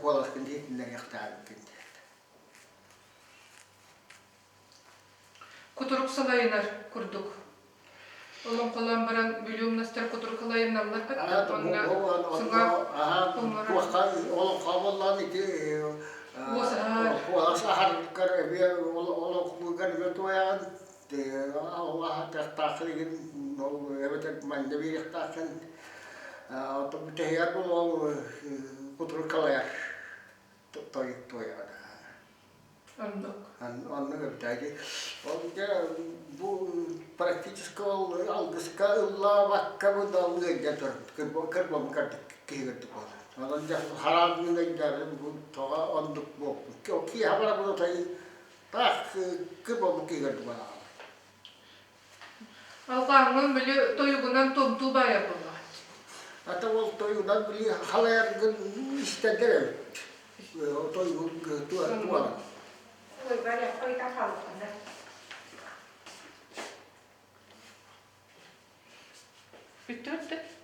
kolaskin hittinden yaktaarkin. Kuturuk salayınar kurduk. Olum kalan baran bölüm nastar kuturuk salayınarlar kattı. Olum kaballan iti sahar karbiya olum karbiya Allah takdirin evet mandebi yaktakan atau tehiyar bu kuturuk kalayar toyar. Anladık. Anladım tabii. Onca bu praktik algıska Allah vakka bu dalga getir. Kırbam kartık kıyırdık onu. Onca haramında giderim bu toğa andık bu. Ki habara bunu tayi tak kırbam kıyırdık bana. Alqağımın bili toyuğundan tomtu baya bulma. Hatta o toyuğundan bili halayar istediler. Toyuğun tuğan. Ôi, bây giờ ôi ta thầu còn đây. Bitti bitti.